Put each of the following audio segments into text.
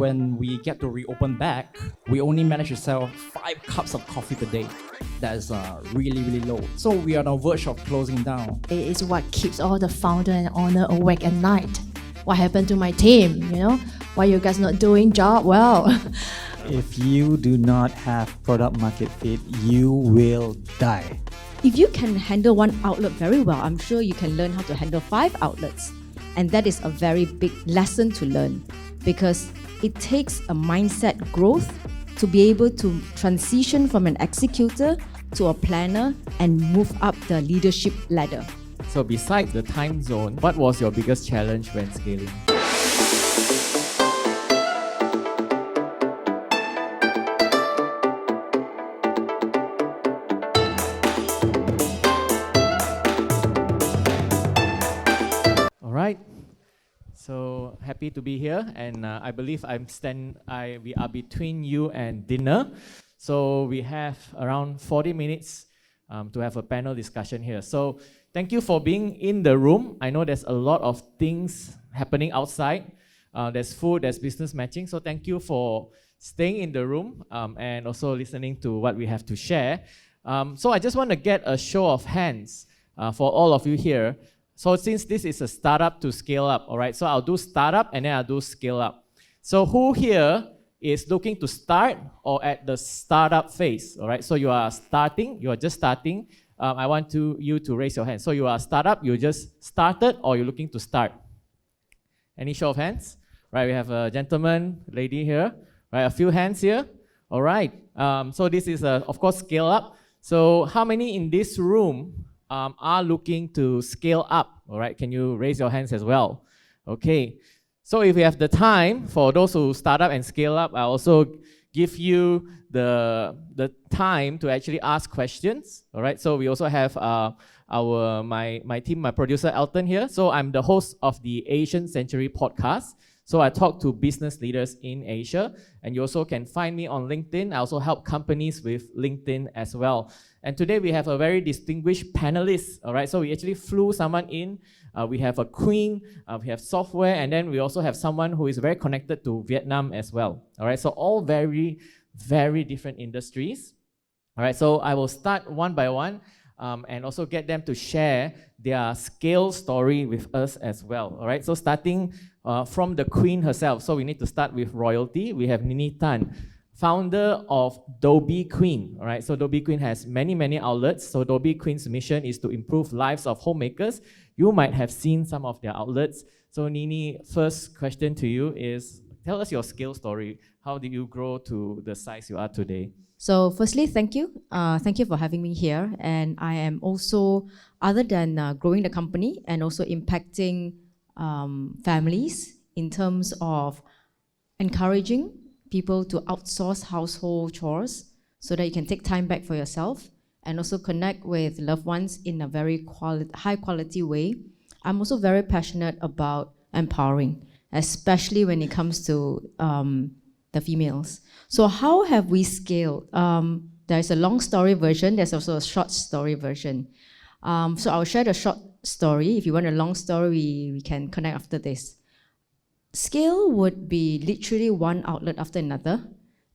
when we get to reopen back, we only manage to sell 5 cups of coffee per day. That is really, really low. So we are on the verge of closing down. It is what keeps all the founder and owner awake at night. What happened to my team, Why you guys not doing job well? If you do not have product market fit, you will die. If you can handle one outlet very well, I'm sure you can learn how to handle 5 outlets. And that is a very big lesson to learn, because it takes a mindset growth to be able to transition from an executor to a planner and move up the leadership ladder. So besides the time zone, what was your biggest challenge when scaling? All right. So happy to be here, and I believe we are between you and dinner. So we have around 40 minutes to have a panel discussion here. So thank you for being in the room. I know there's a lot of things happening outside. There's food, there's business matching. So thank you for staying in the room and also listening to what we have to share. So I just want to get a show of hands for all of you here. So since this is a startup to scale up, all right, so I'll do startup and then I'll do scale up. So who here is looking to start or at the startup phase, all right? So you are just starting. I want you to raise your hand. So you are a startup, you just started, or you're looking to start? Any show of hands? Right, we have a gentleman, lady here, right? A few hands here, all right. So this is, of course, scale up. So how many in this room are looking to scale up, all right? Can you raise your hands as well? Okay. So if we have the time, for those who start up and scale up, I also give you the time to actually ask questions, all right? So we also have my team, my producer Elton here. So I'm the host of the Asian Century podcast. So I talk to business leaders in Asia, and you also can find me on LinkedIn. I also help companies with LinkedIn as well. And today we have a very distinguished panelist, all right? So we actually flew someone in. We have a queen, we have software, and then we also have someone who is very connected to Vietnam as well, all right? So all very, very different industries, all right? So I will start one by one and also get them to share their scale story with us as well, all right? So starting from the queen herself. So we need to start with royalty. We have Nini Tan, founder of dobiQueen, all right? So dobiQueen has many, many outlets. So dobiQueen's mission is to improve lives of homemakers. You might have seen some of their outlets. So Nini, first question to you is, tell us your scale story. How did you grow to the size you are today? So firstly, thank you. Thank you for having me here. And I am also, other than growing the company and also impacting families in terms of encouraging people to outsource household chores so that you can take time back for yourself and also connect with loved ones in a very high quality way. I'm also very passionate about empowering, especially when it comes to the females. So how have we scaled? There's a long story version, there's also a short story version. So I'll share the short story. If you want a long story, we can connect after this. Scale would be literally one outlet after another.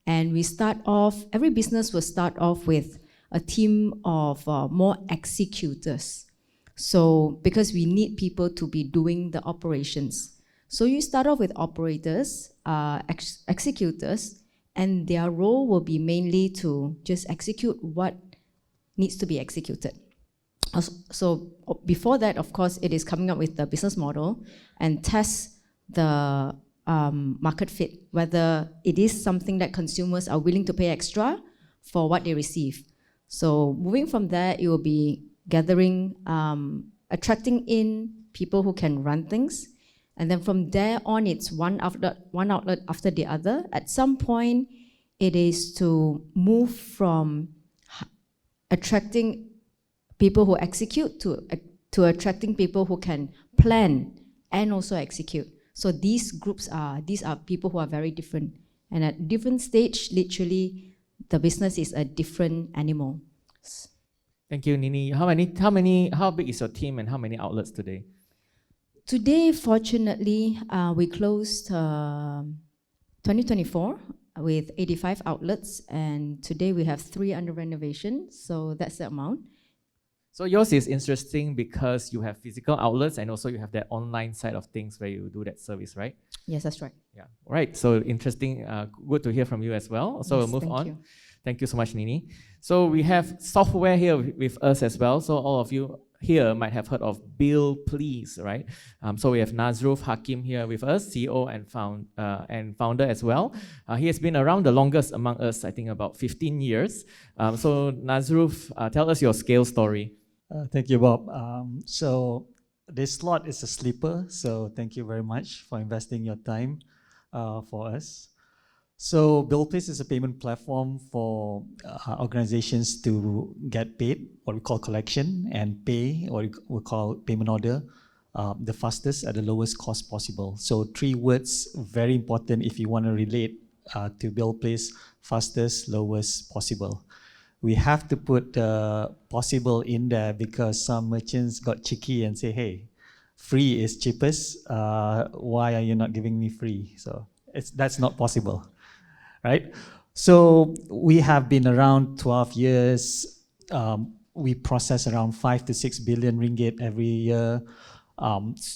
And we start off, every business will start off with a team of more executors. So because we need people to be doing the operations. So you start off with operators, executors, and their role will be mainly to just execute what needs to be executed. So before that, of course, it is coming up with the business model and test the market fit, whether it is something that consumers are willing to pay extra for what they receive. So moving from there, it will be gathering, attracting in people who can run things. And then from there on, it's one outlet after the other. At some point, it is to move from attracting people who execute to attracting people who can plan and also execute. So these are people who are very different. And at different stage, literally, the business is a different animal. Thank you, Nini. How big is your team and how many outlets today? Today, fortunately, we closed 2024 with 85 outlets, and today we have 3 under renovation, so that's the amount. So yours is interesting because you have physical outlets and also you have that online side of things where you do that service, right? Yes, that's right. Yeah, right. So interesting, good to hear from you as well. So Yes, we'll move thank on. you. Thank you so much, Nini. So we have software here with us as well. So all of you here might have heard of Billplz, right? So we have Nazroof Hakim here with us, CEO and founder as well. He has been around the longest among us, I think about 15 years. So Nazroof, tell us your scale story. Thank you, Bob. So this slot is a sleeper, so thank you very much for investing your time for us. So Billplz is a payment platform for organizations to get paid, what we call collection, and pay, what we call payment order, the fastest at the lowest cost possible. So 3 words, very important if you want to relate to Billplz: fastest, lowest possible. We have to put possible in there because some merchants got cheeky and say, hey, free is cheapest, why are you not giving me free? So that's not possible. Right? So we have been around 12 years. We process around 5 to 6 billion ringgit every year.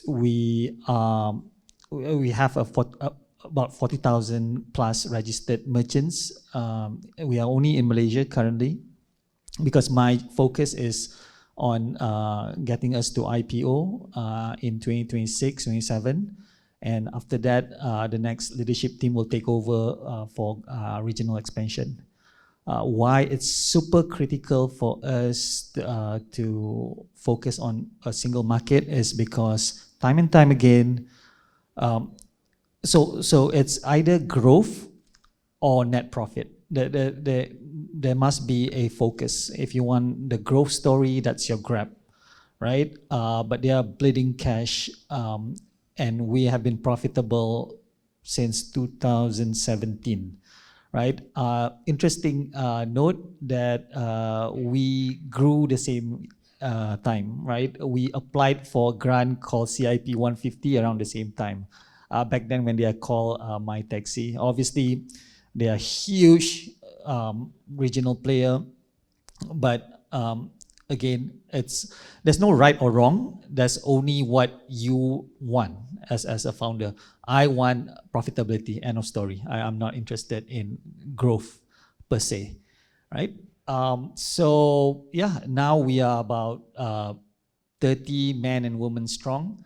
We have about 40,000 plus registered merchants. We are only in Malaysia currently because my focus is on getting us to IPO in 2026, 27. And after that, the next leadership team will take over for regional expansion. Why it's super critical for us to focus on a single market is because time and time again, so it's either growth or net profit. There must be a focus. If you want the growth story, that's your grab, right? But they are bleeding cash. And we have been profitable since 2017, right? Interesting note that we grew the same time, right? We applied for a grant called CIP 150 around the same time. Back then when they are called My Taxi. Obviously, they are huge regional player, but again, there's no right or wrong. There's only what you want as a founder. I want profitability, end of story. I am not interested in growth per se, right? So yeah, now we are about 30 men and women strong.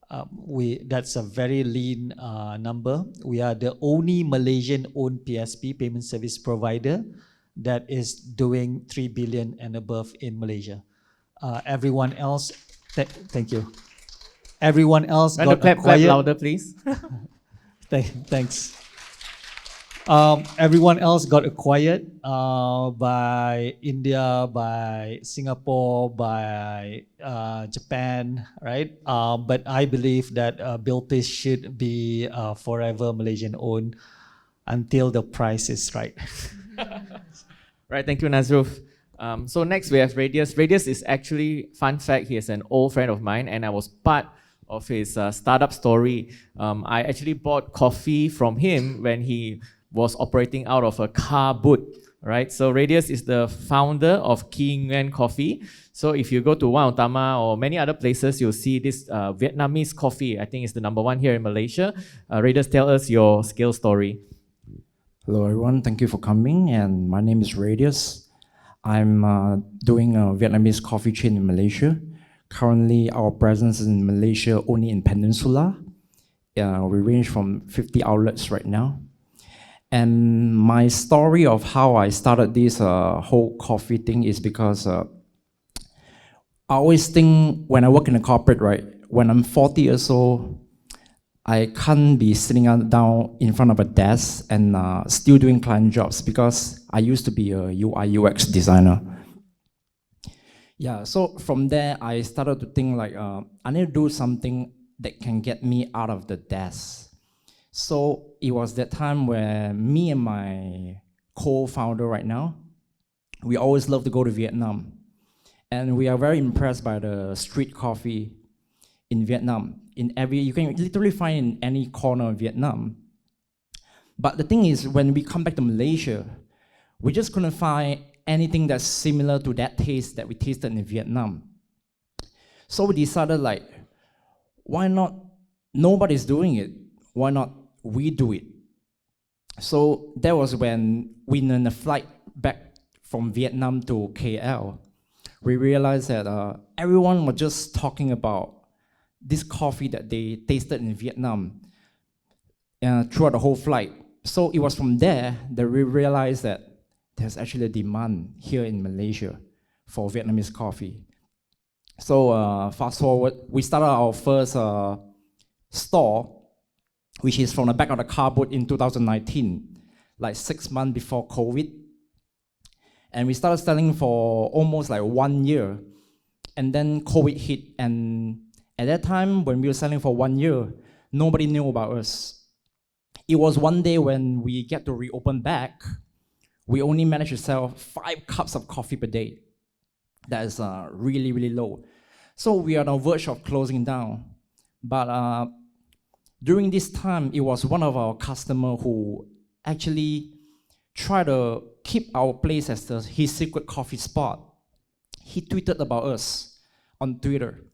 That's a very lean number. We are the only Malaysian-owned PSP, payment service provider, that is doing 3 billion and above in Malaysia. Everyone else, thank you. Everyone else got clap acquired. louder, please. Thanks. Everyone else got acquired by India, by Singapore, by Japan, right? But I believe that Billplz should be forever Malaysian-owned until the price is right. Right, thank you, Nazroof. So next we have Radius. Radius is actually, fun fact, he is an old friend of mine and I was part of his startup story. I actually bought coffee from him when he was operating out of a car boot, right? So Radius is the founder of Kee Nguyễn coffee. So if you go to Wan Utama or many other places, you'll see this Vietnamese coffee. I think it's the #1 here in Malaysia. Radius, tell us your scale story. Hello everyone, thank you for coming, and my name is Radius. I'm doing a Vietnamese coffee chain in Malaysia. Currently, our presence is in Malaysia only in Peninsula. We range from 50 outlets right now. And my story of how I started this whole coffee thing is because I always think when I work in a corporate, right, when I'm 40 years old, I can't be sitting down in front of a desk and still doing client jobs because I used to be a UI UX designer. Yeah, so from there, I started to think like, I need to do something that can get me out of the desk. So it was that time where me and my co-founder right now, we always love to go to Vietnam. And we are very impressed by the street coffee in Vietnam. You can literally find in any corner of Vietnam. But the thing is, when we come back to Malaysia, we just couldn't find anything that's similar to that taste that we tasted in Vietnam. So we decided, like, why not? Nobody's doing it. Why not we do it? So that was when we on a flight back from Vietnam to KL, we realized that everyone was just talking about this coffee that they tasted in Vietnam throughout the whole flight. So it was from there that we realized that there's actually a demand here in Malaysia for Vietnamese coffee. So fast forward, we started our first store, which is from the back of the car boot in 2019, like 6 months before COVID. And we started selling for almost like 1 year. And then COVID hit. And at that time, when we were selling for 1 year, nobody knew about us. It was one day when we get to reopen back, we only managed to sell 5 cups of coffee per day. That is really, really low. So we are on the verge of closing down. But during this time, it was one of our customers who actually tried to keep our place as his secret coffee spot. He tweeted about us on Twitter.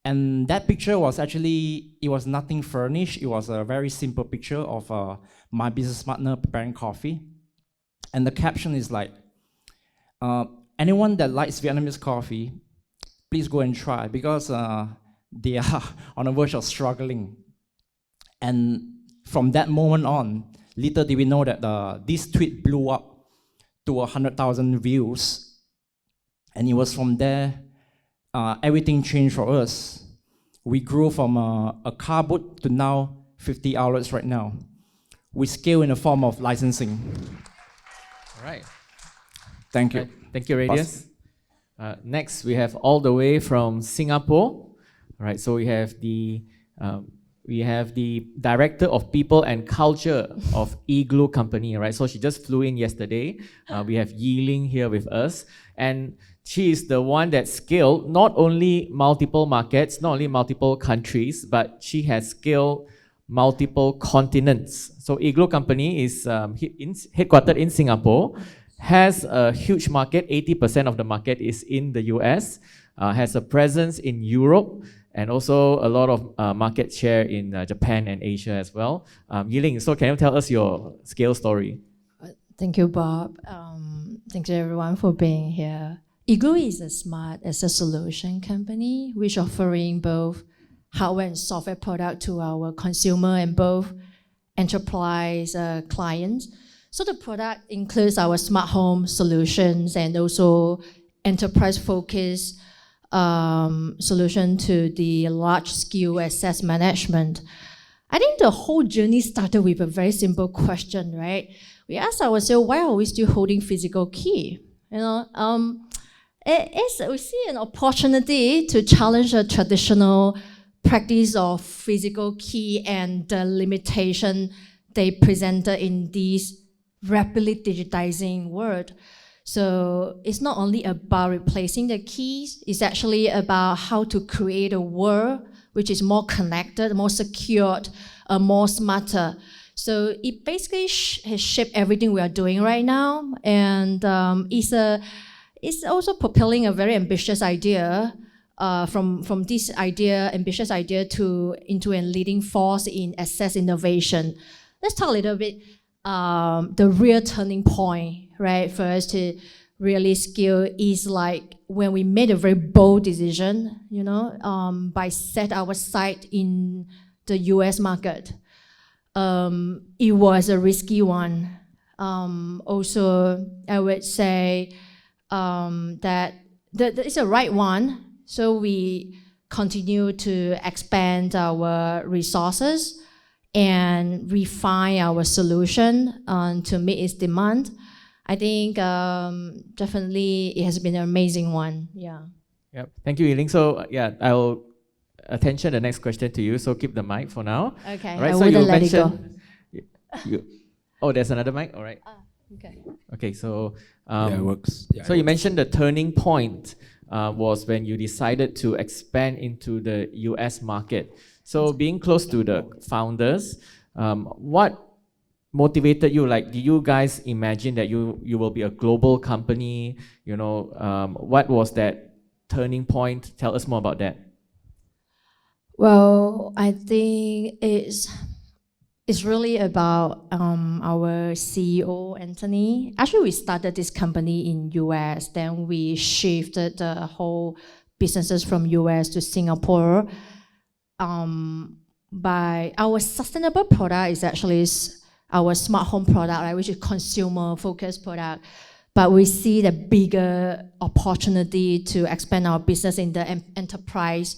And that picture was actually, it was nothing furnished. It was a very simple picture of my business partner preparing coffee. And the caption is like, anyone that likes Vietnamese coffee, please go and try, because they are on the verge of struggling. And from that moment on, little did we know that this tweet blew up to 100,000 views. And it was from there, everything changed for us. We grew from a car boot to now 50 outlets right now. We scale in the form of licensing. All right. Thank you. Thank you, Radius. Next, we have all the way from Singapore. All right, so we have the Director of People and Culture of Igloo Company, right? So she just flew in yesterday. We have Yi Ling here with us. And she is the one that scaled not only multiple markets, not only multiple countries, but she has scaled multiple continents. So Igloo Company is headquartered in Singapore, has a huge market, 80% of the market is in the US, has a presence in Europe, and also a lot of market share in Japan and Asia as well. Yiling, so can you tell us your scale story? Thank you, Bob. Thank you everyone for being here. Igloo is a smart as a solution company, which offering both hardware and software product to our consumer and both enterprise clients. So the product includes our smart home solutions and also enterprise-focused solution to the large-scale asset management. I think the whole journey started with a very simple question, right? We asked ourselves, why are we still holding physical key? You know, we see an opportunity to challenge a traditional practice of physical key and the limitation they presented in this rapidly digitizing world. So it's not only about replacing the keys, it's actually about how to create a world which is more connected, more secured, more smarter. So it basically has shaped everything we are doing right now, and it's also propelling a very ambitious idea from this ambitious idea into a leading force in asset innovation. Let's talk a little bit the real turning point, right? For us to really scale is like when we made a very bold decision, you know, by set our sight in the US market. It was a risky one. Also, I would say that it's a right one. So we continue to expand our resources and refine our solution to meet its demand. I think definitely it has been an amazing one. Yeah. Yep. Thank you, Yiling. So yeah, I'll attention the next question to you. So keep the mic for now. Okay. All right. I So wouldn't you let it go. Oh, there's another mic. All right. Okay. Okay. So Yeah, it works. Yeah, so you mentioned the turning point was when you decided to expand into the US market. So being close to the founders, what motivated you? Like, do you guys imagine that you will be a global company? You know, what was that turning point? Tell us more about that. Well, I think it's really about our CEO, Anthony. Actually, we started this company in US, then we shifted the whole businesses from US to Singapore. By our sustainable product is actually our smart home product, right, which is consumer-focused product. But we see the bigger opportunity to expand our business in the enterprise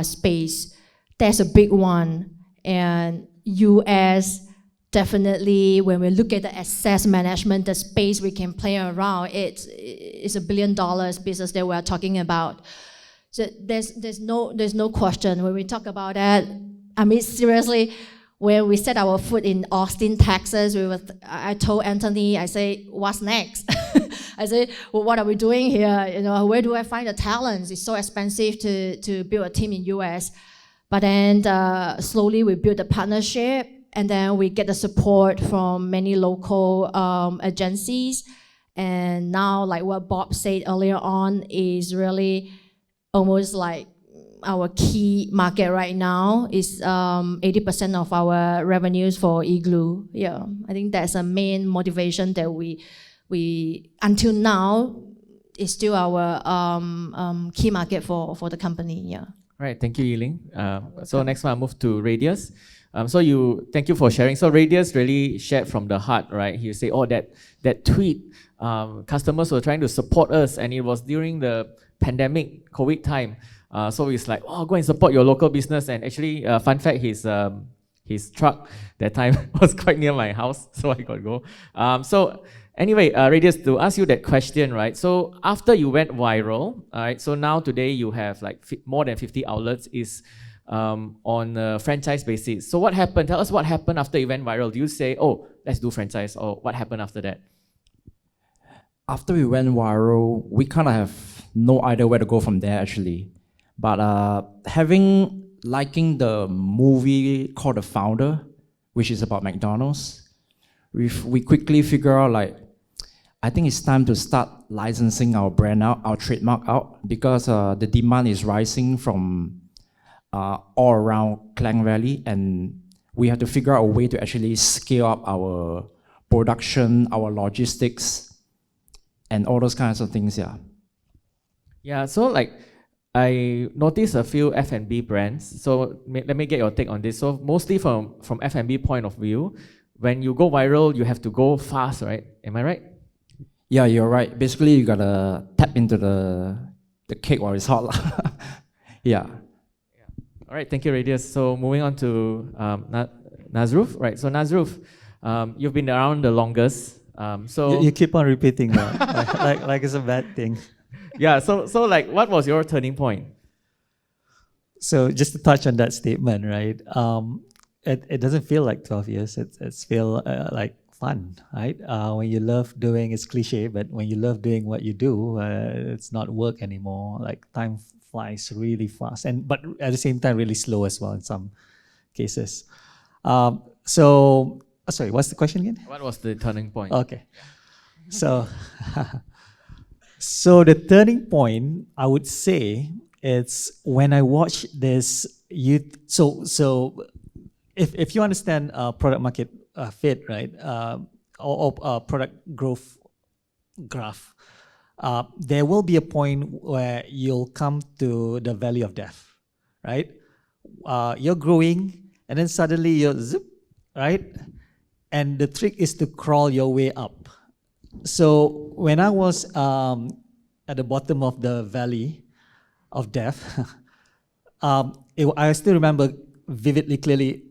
space. That's a big one. And US, definitely, when we look at the asset management, the space we can play around, it's $1 billion business that we're talking about. So there's no question when we talk about that. I mean, seriously, when we set our foot in Austin, Texas, I told Anthony, I say, what's next? I say, well, what are we doing here? You know, where do I find the talents? It's so expensive to build a team in US. But then slowly we build a partnership, and then we get the support from many local agencies. And now, like what Bob said earlier on, is really almost like our key market right now is 80% of our revenues for Igloo. Yeah, I think that's a main motivation that we until now is still our key market for the company. Yeah. Right, thank you, Yiling. So next one, I'll move to Radius. Thank you for sharing. So Radius really shared from the heart, right? He say, oh, that tweet, customers were trying to support us, and it was during the pandemic, COVID time. So it's like, oh, go and support your local business. And actually, fun fact, his truck that time was quite near my house, so I got to go. So anyway, Radius, to ask you that question, right? So after you went viral, all right, so now today you have like more than 50 outlets is on a franchise basis. So what happened? Tell us what happened after you went viral. Do you say, oh, let's do franchise, or what happened after that? After we went viral, we kind of have no idea where to go from there actually. But liking the movie called The Founder, which is about McDonald's, we quickly figure out like, I think it's time to start licensing our brand out, our trademark out, because the demand is rising from all around Klang Valley, and we have to figure out a way to actually scale up our production, our logistics, and all those kinds of things, yeah. Yeah, so like, I noticed a few F&B brands. So let me get your take on this. So mostly from F&B point of view, when you go viral, you have to go fast, right? Am I right? Yeah, you're right. Basically, you gotta tap into the cake while it's hot. Yeah. All right, thank you, Radius. So moving on to Nazroof, right? So Nazroof, you've been around the longest. So you keep on repeating that, like it's a bad thing. Yeah, so like, what was your turning point? So just to touch on that statement, right? It doesn't feel like 12 years. It's feel like fun, right? When you love doing, it's cliche, but when you love doing what you do, it's not work anymore. Like time flies really fast, but at the same time, really slow as well in some cases. Sorry, what's the question again? What was the turning point? Okay, so. So the turning point, I would say, it's when I watched this youth. So if you understand product market fit, right, or product growth graph, there will be a point where you'll come to the valley of death, right? You're growing, and then suddenly you're zip, right? And the trick is to crawl your way up. So when I was at the bottom of the valley of death, I still remember vividly clearly,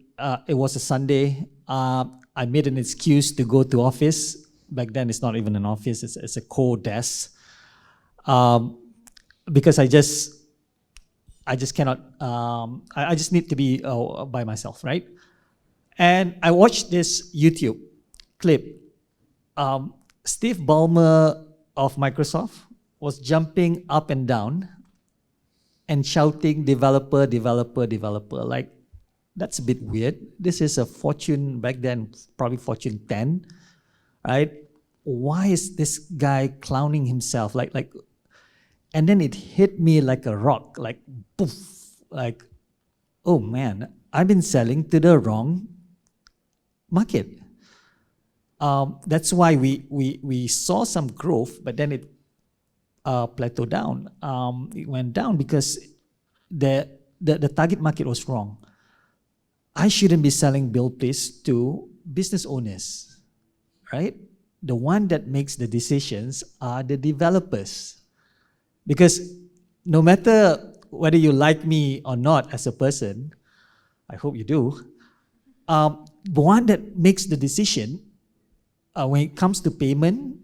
it was a Sunday. I made an excuse to go to office. Back then, it's not even an office, it's a co-desk. Because I just cannot, I just need to be by myself, right? And I watched this YouTube clip. Steve Ballmer of Microsoft was jumping up and down and shouting developer, developer, developer. Like that's a bit weird. This is a Fortune, back then, probably Fortune 10, right? Why is this guy clowning himself? And then it hit me like a rock, like poof, like, oh man, I've been selling to the wrong market. That's why we saw some growth, but then it plateaued down. It went down because the target market was wrong. I shouldn't be selling Billplz to business owners, right? The one that makes the decisions are the developers. Because no matter whether you like me or not as a person, I hope you do, the one that makes the decision when it comes to payment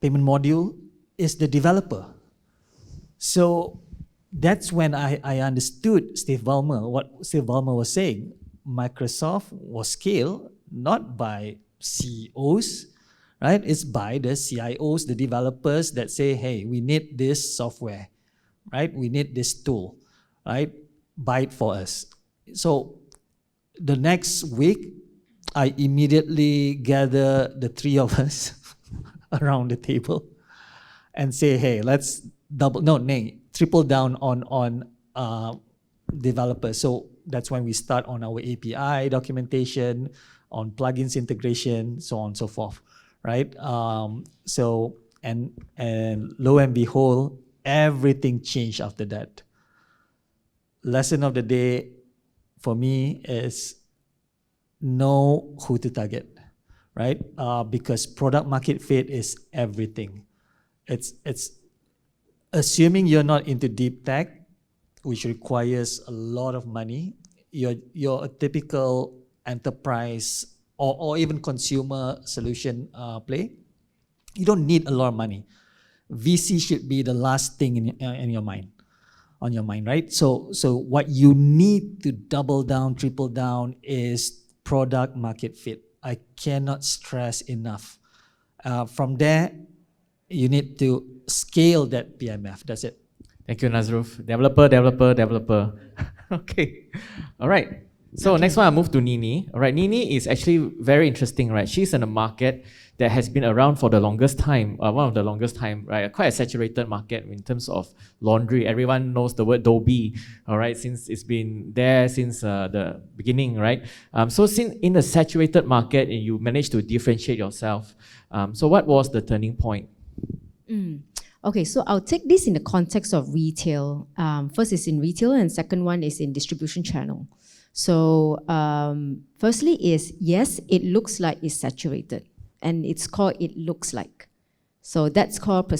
module is the developer. So that's when I understood Steve Ballmer, what Steve Ballmer was saying. Microsoft was scaled not by CEOs, right? It's by the CIOs, the developers that say, hey, we need this software, right? We need this tool, right? Buy it for us. So the next week, I immediately gather the three of us around the table and say, hey, let's triple down on developers. So that's when we start on our API documentation, on plugins integration, so on and so forth, right? So lo and behold, everything changed after that. Lesson of the day for me is know who to target, right? Because product market fit is everything. It's assuming you're not into deep tech, which requires a lot of money. You're a typical enterprise or even consumer solution play. You don't need a lot of money. VC should be the last thing in your mind, on your mind, right? So what you need to double down, triple down is product market fit. I cannot stress enough. From there, you need to scale that PMF. That's it. Thank you, Nazroof. Developer. Okay. All right. So next one, I move to Nini. All right. Nini is actually very interesting, right? She's in a market that has been around for the longest time, one of the longest time, right? Quite a saturated market in terms of laundry. Everyone knows the word dobi, all right, since it's been there since the beginning, right? So since in a saturated market, you managed to differentiate yourself. So what was the turning point? Okay, so I'll take this in the context of retail. First is in retail, and second one is in distribution channel. So firstly is, yes, it looks like it's saturated, and it's called it looks like. So that's called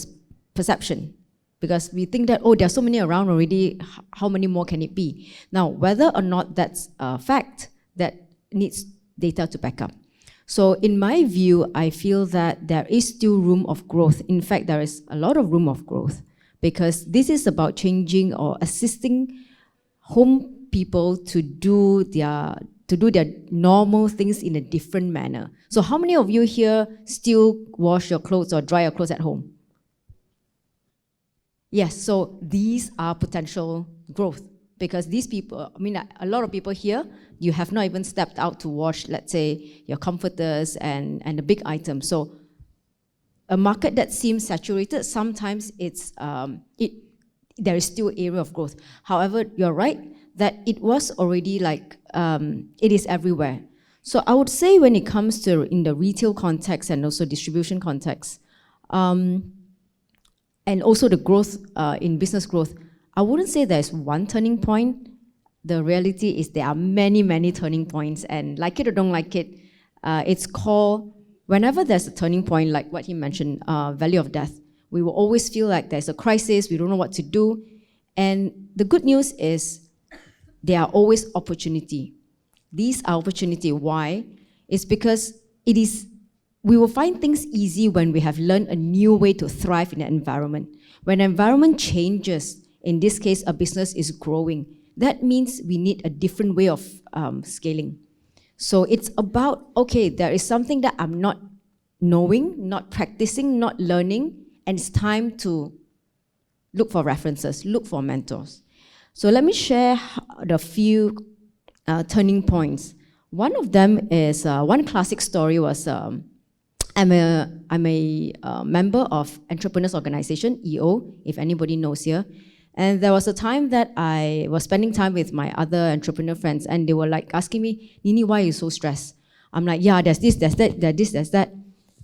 perception, because we think that, oh, there are so many around already, how many more can it be? Now, whether or not that's a fact, that needs data to back up. So in my view, I feel that there is still room of growth. In fact, there is a lot of room of growth, because this is about changing or assisting home people to do their normal things in a different manner. So how many of you here still wash your clothes or dry your clothes at home? Yes, so these are potential growth, because these people, I mean, a lot of people here, you have not even stepped out to wash, let's say, your comforters and the big items. So a market that seems saturated, sometimes it's there is still area of growth. However, you're right that it was already like, it is everywhere. So I would say when it comes to in the retail context and also distribution context, and also the growth in business growth, I wouldn't say there's one turning point. The reality is there are many, many turning points, and like it or don't like it, it's called, whenever there's a turning point, like what he mentioned, valley of death, we will always feel like there's a crisis, we don't know what to do. And the good news is there are always opportunity. These are opportunity. Why? It's because we will find things easy when we have learned a new way to thrive in an environment. When an environment changes, in this case, a business is growing, that means we need a different way of scaling. So it's about, okay, there is something that I'm not knowing, not practicing, not learning, and it's time to look for references, look for mentors. So let me share the few turning points. One of them is, one classic story was, I'm a member of Entrepreneurs Organization, EO, if anybody knows here. And there was a time that I was spending time with my other entrepreneur friends, and they were like asking me, Nini, why are you so stressed? I'm like, yeah, there's this, there's that, there's this, there's that.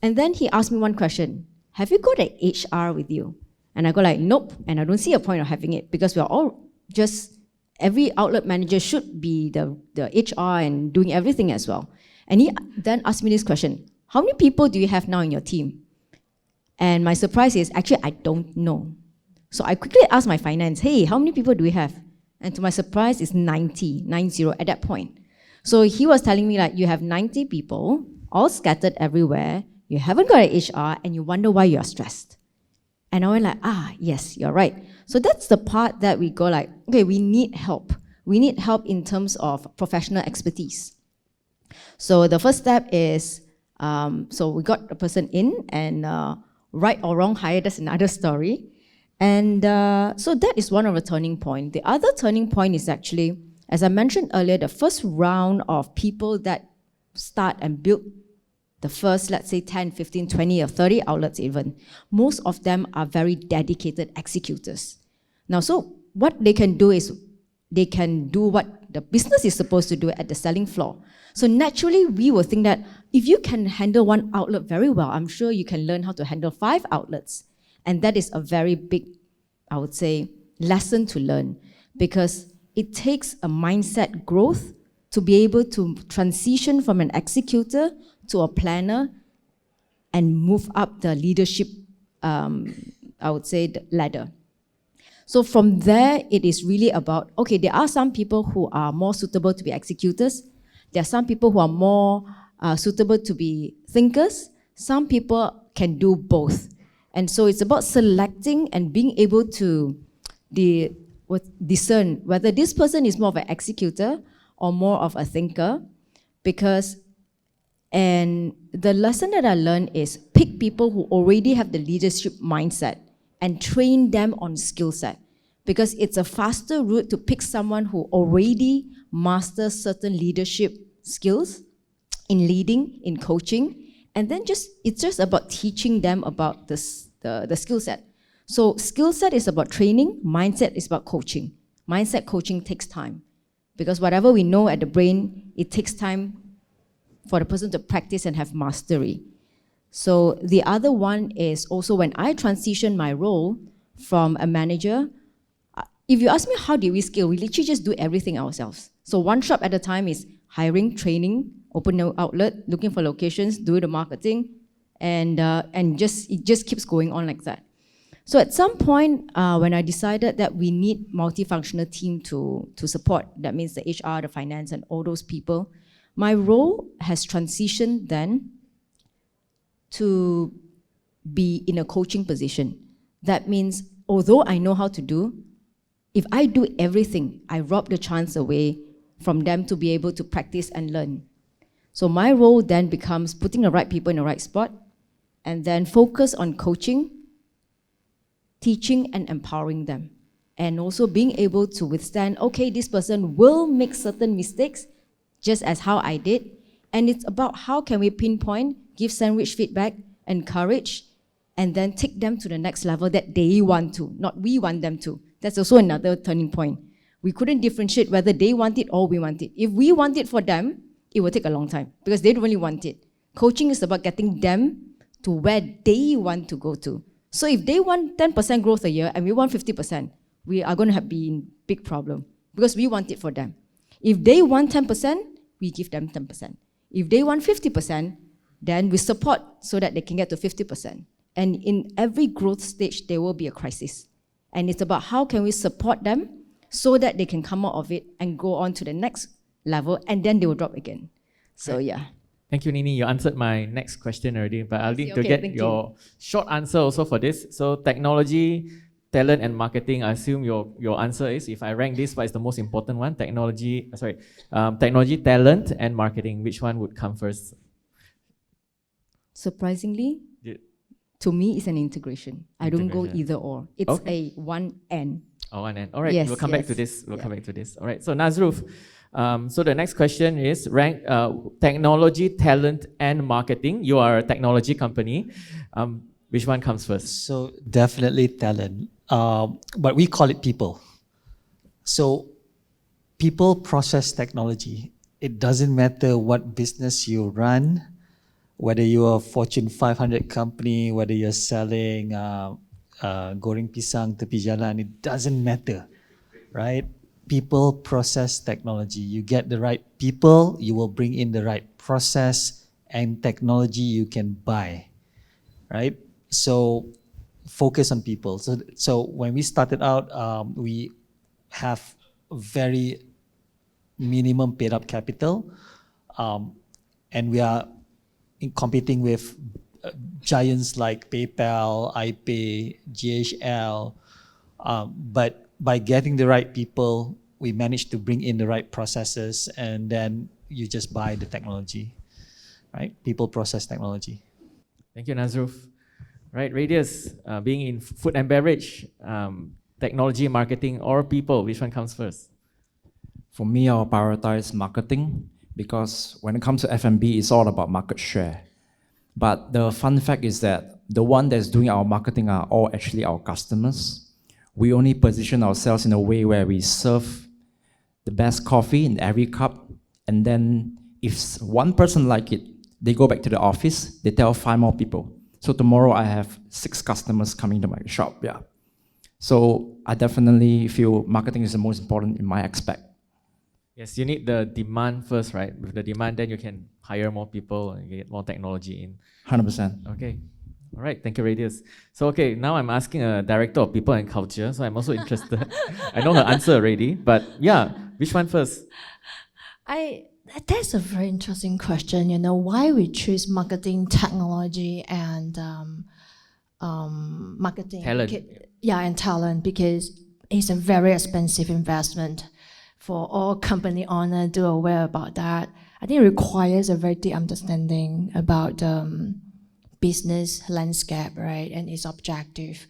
And then he asked me one question, have you got an HR with you? And I go like, nope, and I don't see a point of having it, because we're all just, every outlet manager should be the HR and doing everything as well. And he then asked me this question, how many people do you have now in your team? And my surprise is, actually, I don't know. So I quickly asked my finance, hey, how many people do we have? And to my surprise, it's 90 at that point. So he was telling me, like, you have 90 people, all scattered everywhere, you haven't got an HR, and you wonder why you're stressed. And I went like, yes, you're right. So that's the part that we go like, okay, we need help. We need help in terms of professional expertise. So the first step is, so we got a person in, and right or wrong hire, that's another story. And so that is one of the turning points. The other turning point is actually, as I mentioned earlier, the first round of people that start and build the first, let's say 10, 15, 20 or 30 outlets even, most of them are very dedicated executors. Now, so what they can do is they can do what the business is supposed to do at the selling floor. So naturally, we will think that if you can handle one outlet very well, I'm sure you can learn how to handle 5 outlets. And that is a very big, I would say, lesson to learn, because it takes a mindset growth to be able to transition from an executor to a planner and move up the leadership, I would say, the ladder. So from there, it is really about, okay, there are some people who are more suitable to be executors. There are some people who are more suitable to be thinkers. Some people can do both. And so it's about selecting and being able to discern whether this person is more of an executor or more of a thinker. Because, and the lesson that I learned is pick people who already have the leadership mindset and train them on skill set. Because it's a faster route to pick someone who already masters certain leadership skills in leading, in coaching, and then it's just about teaching them about the skill set. So skill set is about training, mindset is about coaching. Mindset coaching takes time, because whatever we know at the brain, it takes time for the person to practice and have mastery. So the other one is also when I transitioned my role from a manager, if you ask me how did we scale, we literally just do everything ourselves. So one shop at a time is hiring, training, open an outlet, looking for locations, do the marketing, and it just keeps going on like that. So at some point, when I decided that we need multifunctional team to support, that means the HR, the finance, and all those people, my role has transitioned then to be in a coaching position. That means, although I know how to do, if I do everything, I rob the chance away from them to be able to practice and learn. So my role then becomes putting the right people in the right spot, and then focus on coaching, teaching and empowering them. And also being able to withstand, okay, this person will make certain mistakes, just as how I did. And it's about how can we pinpoint, give sandwich feedback, encourage, and then take them to the next level that they want to, not we want them to. That's also another turning point. We couldn't differentiate whether they want it or we want it. If we want it for them, it will take a long time because they don't really want it. Coaching is about getting them to where they want to go to. So if they want 10% growth a year and we want 50%, we are going to be in big problem because we want it for them. If they want 10%, we give them 10%. If they want 50%, then we support so that they can get to 50%. And in every growth stage, there will be a crisis. And it's about how can we support them so that they can come out of it and go on to the next level, and then they will drop again. So yeah. Thank you, Nini. You answered my next question already, but I'll need to get your short answer also for this. So technology, talent, and marketing. I assume your answer is, if I rank this, what is the most important one? Technology, talent, and marketing. Which one would come first? Surprisingly, to me, it's an integration. I don't go either or. It's a one and. Oh, one and. All right, yes, we'll come back to this. We'll come back to this. All right, so Nazroof, So the next question is technology, talent, and marketing. You are a technology company. Which one comes first? So definitely talent, but we call it people. So people process technology. It doesn't matter what business you run, whether you're a Fortune 500 company, whether you're selling goreng pisang tepi jalan, it doesn't matter, right? People process technology. You get the right people, you will bring in the right process and technology you can buy, right? So focus on people. So when we started out, we have very minimum paid up capital, and we are competing with giants like PayPal, iPay, GHL, but by getting the right people, we managed to bring in the right processes, and then you just buy the technology, right? People process technology. Thank you, Nazroof. Right, Radius, being in food and beverage, technology, marketing, or people, which one comes first? For me, I'll prioritize marketing because when it comes to F&B, it's all about market share. But the fun fact is that the one that's doing our marketing are all actually our customers. We only position ourselves in a way where we serve the best coffee in every cup, and then if one person like it, they go back to the office, they tell 5 more people. So tomorrow I have 6 customers coming to my shop, yeah. So I definitely feel marketing is the most important in my aspect. Yes, you need the demand first, right? With the demand, then you can hire more people and get more technology in. 100%. Okay. All right, thank you, Radius. So, okay, now I'm asking a director of people and culture, so I'm also interested. I know her answer already, but yeah, which one first? That's a very interesting question. You know, why we choose marketing, technology, and marketing. Talent. And talent, because it's a very expensive investment. For all company owner to aware about that. I think it requires a very deep understanding about business landscape, right, and its objective.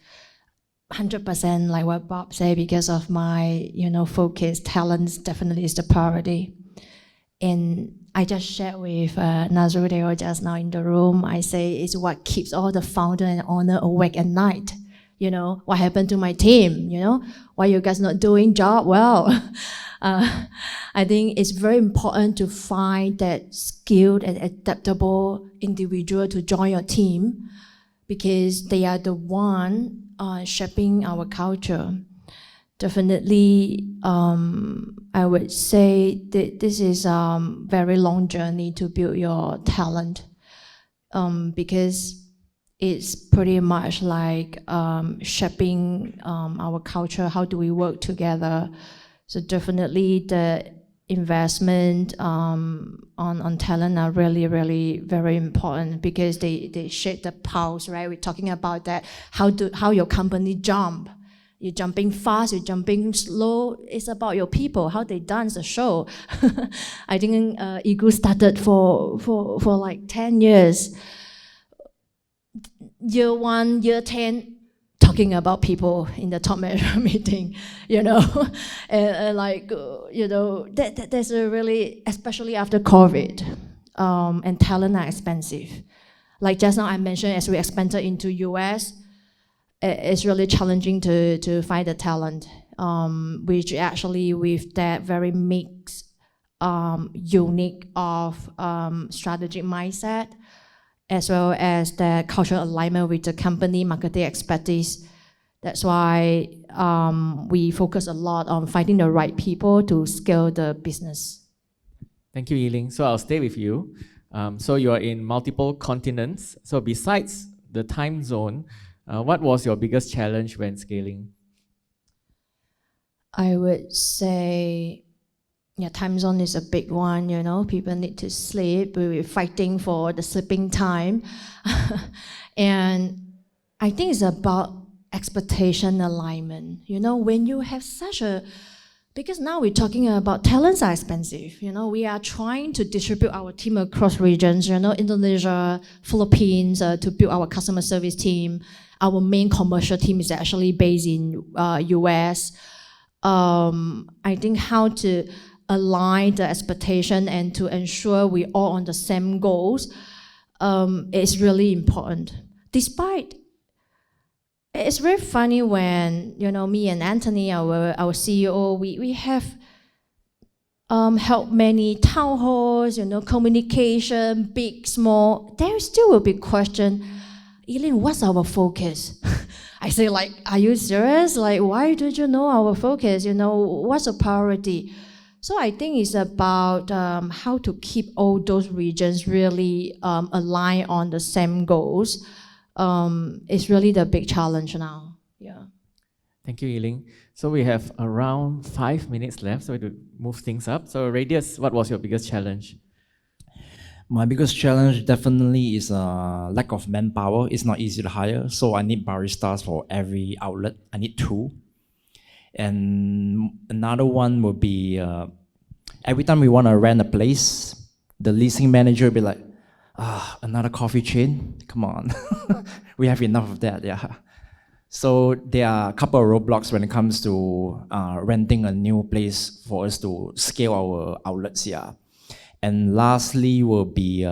100% like what Bob said, because of my focus, talents definitely is the priority. And I just shared with Nazroof just now in the room. I say it's what keeps all the founder and owner awake at night. You know, what happened to my team? You know, why you guys not doing job well? I think it's very important to find that skilled and adaptable individual to join your team, because they are the one shaping our culture. Definitely, I would say that this is a very long journey to build your talent, because it's pretty much like shaping our culture. How do we work together? So definitely the investment on talent are really, really very important, because they shape the pulse, right? We're talking about that, how your company jump. You're jumping fast, you're jumping slow. It's about your people, how they dance the show. I think Ego started for like 10 years. Year 1, year 10, talking about people in the top management meeting, and that's a really, especially after COVID, and talent are expensive. Like just now I mentioned, as we expanded into US, it's really challenging to find the talent, which actually with that very mixed, unique of strategic mindset, as well as the cultural alignment with the company marketing expertise. That's why we focus a lot on finding the right people to scale the business. Thank you, Yiling. So I'll stay with you. So you are in multiple continents. So besides the time zone, what was your biggest challenge when scaling? I would say, time zone is a big one, people need to sleep. We're fighting for the sleeping time. And I think it's about expectation alignment. When you have because now we're talking about talents are expensive. We are trying to distribute our team across regions, Indonesia, Philippines, to build our customer service team. Our main commercial team is actually based in US. I think how to align the expectation and to ensure we all on the same goals is really important. Despite, it's very funny when, you know, me and Anthony, our CEO, we have held many town halls, you know, communication, big, small. There still will be question, Eileen, what's our focus? I say, like, are you serious? Like, why don't you know our focus? You know, what's the priority? So I think it's about how to keep all those regions really aligned on the same goals. It's really the big challenge now. Yeah. Thank you, Eileen. So we have around 5 minutes left, so we have to move things up. So Radius, what was your biggest challenge? My biggest challenge definitely is lack of manpower. It's not easy to hire, so I need baristas for every outlet. I need 2. And another one would be every time we want to rent a place, the leasing manager will be like, another coffee chain? Come on. We have enough of that, yeah. So there are a couple of roadblocks when it comes to renting a new place for us to scale our outlets, yeah. And lastly will be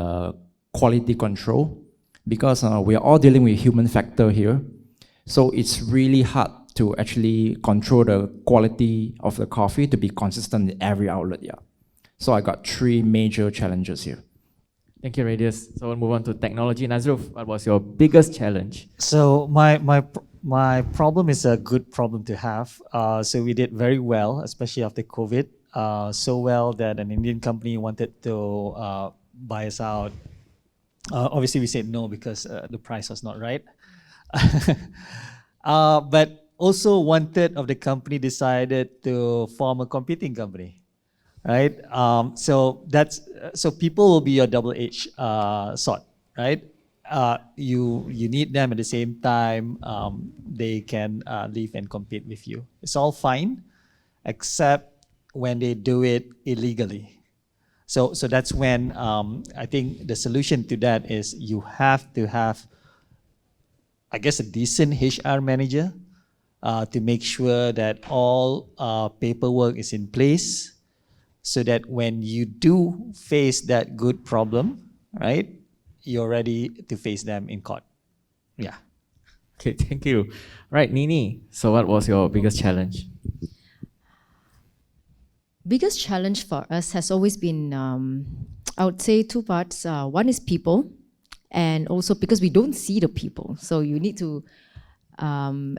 quality control, because we are all dealing with human factor here. So it's really hard to actually control the quality of the coffee to be consistent in every outlet, yeah. So I got 3 major challenges here. Thank you, Radius. So we'll move on to technology. Nazroof, what was your biggest challenge? So my problem is a good problem to have. So we did very well, especially after COVID. So well that an Indian company wanted to buy us out. Obviously, we said no because the price was not right. But also 1/3 of the company decided to form a competing company, right? So people will be your double-edged sword, right? You need them at the same time. They can live and compete with you. It's all fine, except when they do it illegally. So that's when I think the solution to that is you have to have, I guess, a decent HR manager to make sure that all paperwork is in place, so that when you do face that good problem, right, you're ready to face them in court. Yeah. Okay, thank you. Right, Nini, so what was your biggest challenge? Biggest challenge for us has always been, I would say 2 parts. One is people, and also because we don't see the people. So you need to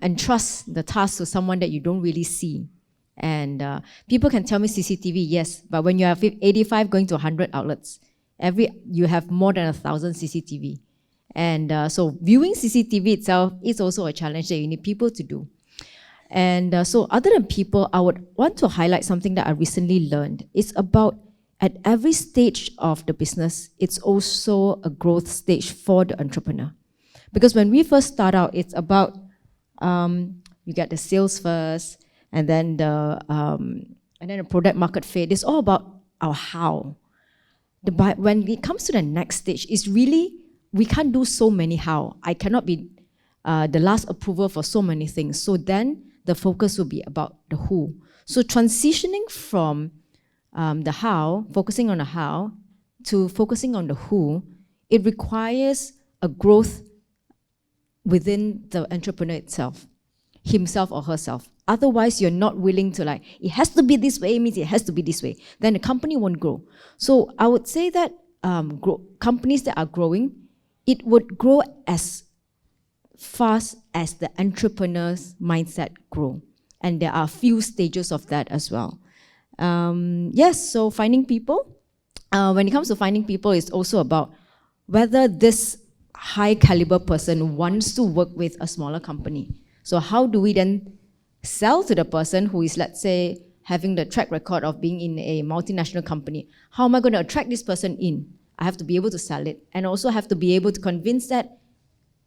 entrust the task to someone that you don't really see. And people can tell me CCTV, yes, but when you have 85 going to 100 outlets, you have more than 1,000 CCTV. And so viewing CCTV itself is also a challenge that you need people to do. And so other than people, I would want to highlight something that I recently learned. It's about at every stage of the business, it's also a growth stage for the entrepreneur. Because when we first start out, it's about you get the sales first, and then the product market fit. It's all about our how. When it comes to the next stage, it's really, we can't do so many how. I cannot be the last approval for so many things. So then the focus will be about the who. So transitioning from the how, focusing on the how, to focusing on the who, it requires a growth within the entrepreneur itself, himself or herself. Otherwise, you're not willing to like, it has to be this way, it means it has to be this way. Then the company won't grow. So I would say that companies that are growing, it would grow as fast as the entrepreneur's mindset grow. And there are a few stages of that as well. Yes, so finding people. When it comes to finding people, it's also about whether this high caliber person wants to work with a smaller company. So how do we then sell to the person who is, let's say, having the track record of being in a multinational company? How am I going to attract this person in? I have to be able to sell it, and also have to be able to convince that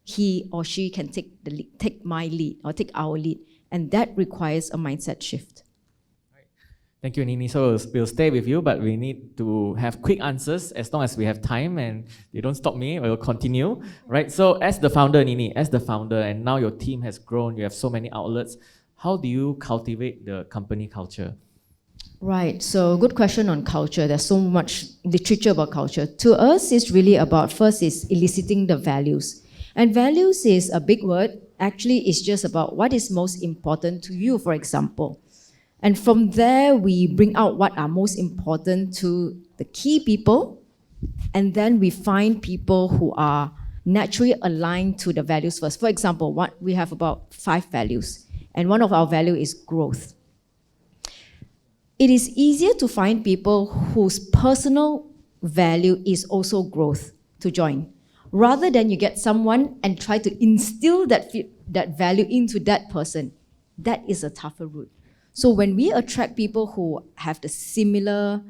he or she can take my lead or take our lead. And that requires a mindset shift. Thank you, Nini. So we'll stay with you, but we need to have quick answers as long as we have time, and you don't stop me, we'll continue. Right? So as the founder, Nini, as the founder, and now your team has grown, you have so many outlets, how do you cultivate the company culture? Right, so good question on culture. There's so much literature about culture. To us, it's really about, first is eliciting the values. And values is a big word. Actually, it's just about what is most important to you, for example. And from there, we bring out what are most important to the key people. And then we find people who are naturally aligned to the values first. For example, we have about 5 values. And one of our value is growth. It is easier to find people whose personal value is also growth to join, rather than you get someone and try to instill that value into that person. That is a tougher route. So when we attract people who have the similar,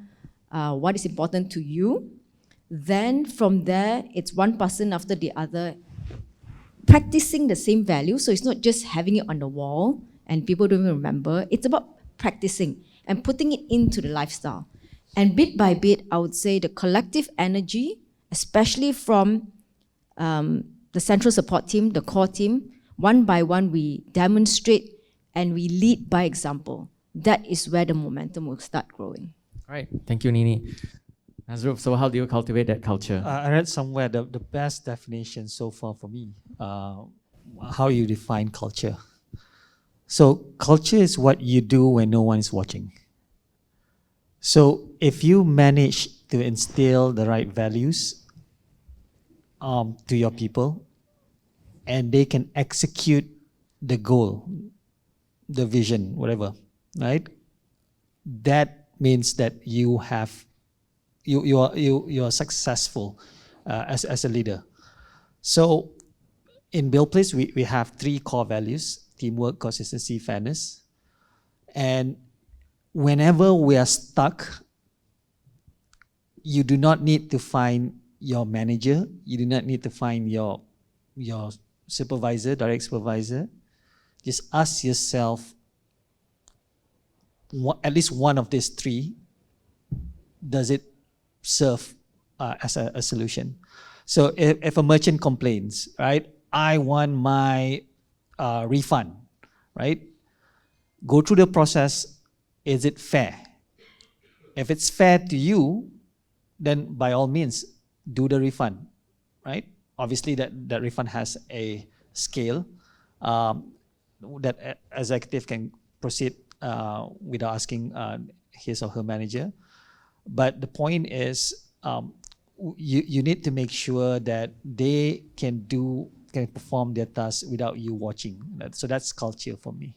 what is important to you, then from there, it's one person after the other practicing the same value. So it's not just having it on the wall and people don't even remember. It's about practicing and putting it into the lifestyle. And bit by bit, I would say the collective energy, especially from the central support team, the core team, one by one, we demonstrate and we lead by example. That is where the momentum will start growing. All right, thank you, Nini. Nazroof, so how do you cultivate that culture? I read somewhere the best definition so far for me, how you define culture. So culture is what you do when no one is watching. So if you manage to instill the right values to your people, and they can execute the goal, the vision, whatever, right? That means that you are successful as a leader. So in Billplz, we have 3 core values: teamwork, consistency, fairness. And whenever we are stuck, you do not need to find your manager, you do not need to find your supervisor, direct supervisor. Just ask yourself, at least one of these 3, does it serve as a solution? So if a merchant complains, right, I want my refund, right? Go through the process. Is it fair? If it's fair to you, then by all means, do the refund, right? Obviously, that refund has a scale that executive can proceed without asking his or her manager. But the point is, you need to make sure that they can perform their tasks without you watching. So that's culture for me.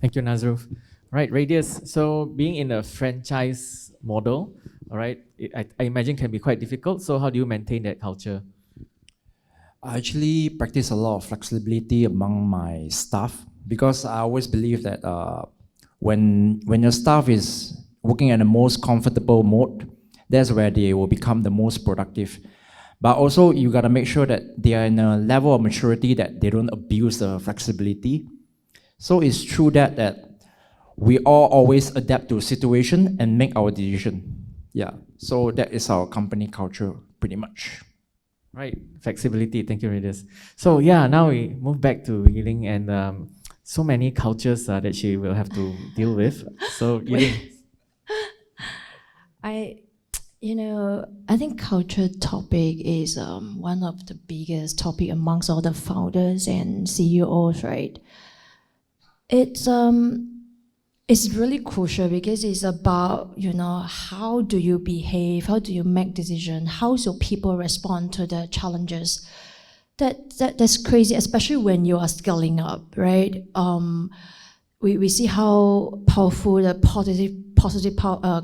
Thank you, Nazroof. Right, Radius. So being in a franchise model, all right, I imagine can be quite difficult. So how do you maintain that culture? I actually practice a lot of flexibility among my staff, because I always believe that when your staff is working in the most comfortable mode, that's where they will become the most productive. But also, you gotta make sure that they are in a level of maturity that they don't abuse the flexibility. So it's true that we all always adapt to a situation and make our decision. Yeah, so that is our company culture, pretty much. Right, flexibility. Thank you, Radius. So yeah, now we move back to Yiling, and so many cultures that she will have to deal with. So Yiling. I think culture topic is one of the biggest topic amongst all the founders and CEOs, right? It's really crucial because it's about, how do you behave, how do you make decisions, how do people respond to the challenges. That's crazy, especially when you are scaling up, right? We see how powerful the positive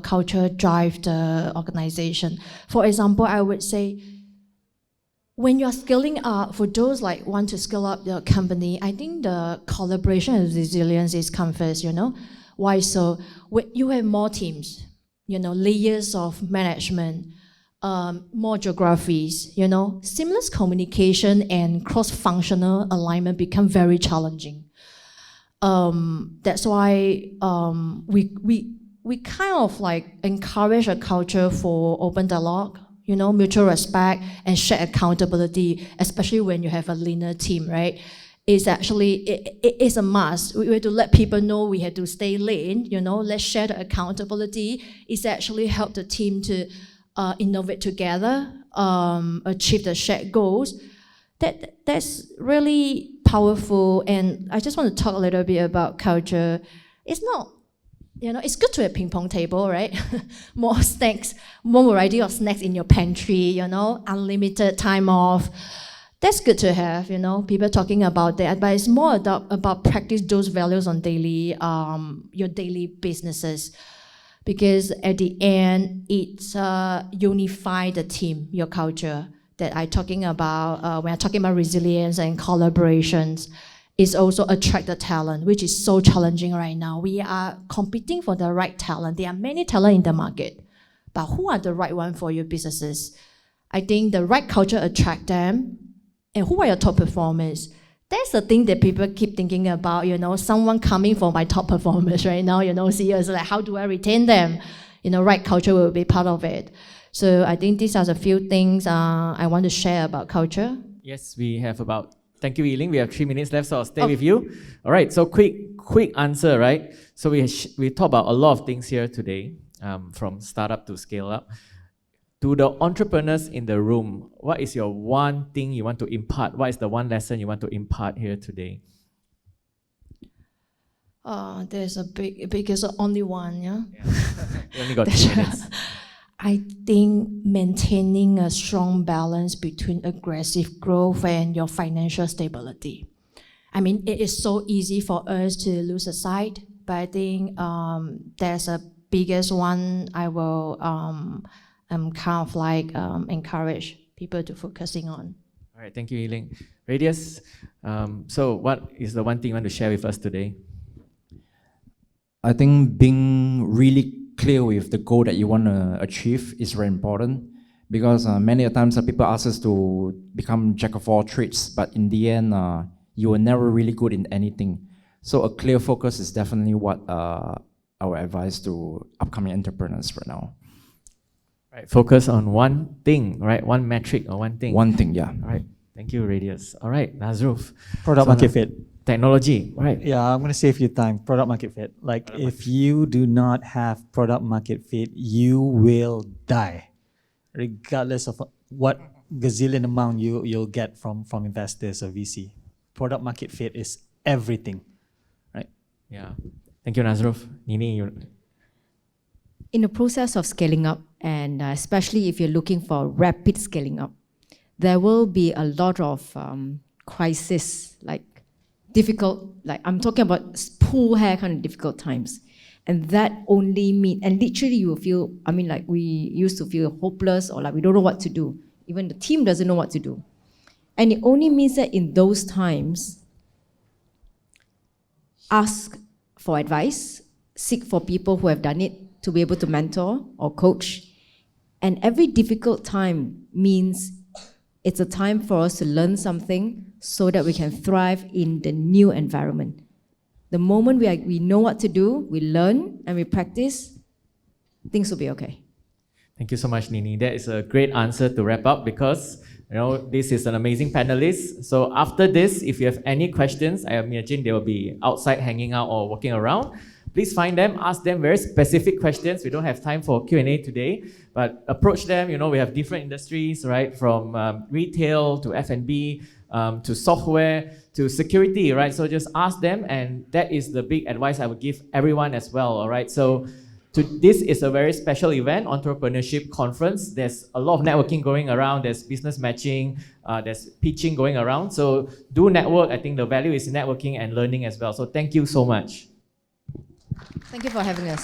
culture drive the organization. For example, I would say, when you're scaling up, for those want to scale up the company, I think the collaboration and resilience is come first, Why so? You have more teams, layers of management, more geographies, seamless communication and cross-functional alignment become very challenging. That's why we kind of encourage a culture for open dialogue, mutual respect and shared accountability, especially when you have a leaner team, right? is actually, it is a must. We have to let people know we have to stay lean, let's share the accountability. It's actually help the team to innovate together, achieve the shared goals. That's really powerful. And I just want to talk a little bit about culture. It's not, it's good to have ping pong table, right? More snacks, more variety of snacks in your pantry, unlimited time off. That's good to have, people talking about that, but it's more about practice those values on your daily businesses. Because at the end, it's unify the team, your culture that I'm talking about when I'm talking about resilience and collaborations. Is also attract the talent, which is so challenging right now. We are competing for the right talent. There are many talent in the market, but who are the right one for your businesses? I think the right culture attract them. And who are your top performers? That's the thing that people keep thinking about, someone coming for my top performers right now, CEOs like, how do I retain them? Right culture will be part of it. So I think these are the few things I want to share about culture. Yes, we have thank you, Yi-Ling. We have 3 minutes left, so I'll stay with you. All right, so quick answer, right? So we talked about a lot of things here today, from startup to scale up. To the entrepreneurs in the room, what is your one thing you want to impart? What is the one lesson you want to impart here today? There's a because only one, yeah? You only got 2 minutes. I think maintaining a strong balance between aggressive growth and your financial stability. I mean, it is so easy for us to lose sight, but I think there's a biggest one I will kind of like encourage people to focusing on. All right, thank you, Yi-Ling. Radius, so what is the one thing you want to share with us today? I think being really clear with the goal that you want to achieve is very important, because many times people ask us to become jack of all trades, but in the end, you are never really good in anything. So a clear focus is definitely what our advice to upcoming entrepreneurs right now. Right, focus on one thing, right? One metric or one thing. One thing, yeah. All right, thank you, Radius. All right, Nazroof. Product market fit. Technology, right? Yeah, I'm going to save you time. Product market fit. Like, if you do not have product market fit, you will die, regardless of what gazillion amount you'll get from investors or VC. Product market fit is everything, right? Yeah. Thank you, Nazroof. Nini, In the process of scaling up, and especially if you're looking for rapid scaling up, there will be a lot of crisis, like difficult, like I'm talking about pull hair kind of difficult times. And that only means, and literally you will feel, I mean, like we used to feel hopeless or like we don't know what to do. Even the team doesn't know what to do. And it only means that in those times, ask for advice, seek for people who have done it to be able to mentor or coach. And every difficult time means it's a time for us to learn something so that we can thrive in the new environment. The moment we know what to do, we learn and we practice, things will be okay. Thank you so much, Nini. That is a great answer to wrap up, because this is an amazing panelist. So after this, if you have any questions, I imagine they will be outside hanging out or walking around. Please find them, ask them very specific questions. We don't have time for Q&A today, but approach them. We have different industries, right? From retail to F&B, to software, to security, right? So just ask them, and that is the big advice I would give everyone as well, all right? So this is a very special event, Entrepreneurship Conference. There's a lot of networking going around. There's business matching, there's pitching going around. So do network. I think the value is in networking and learning as well. So thank you so much. Thank you for having us.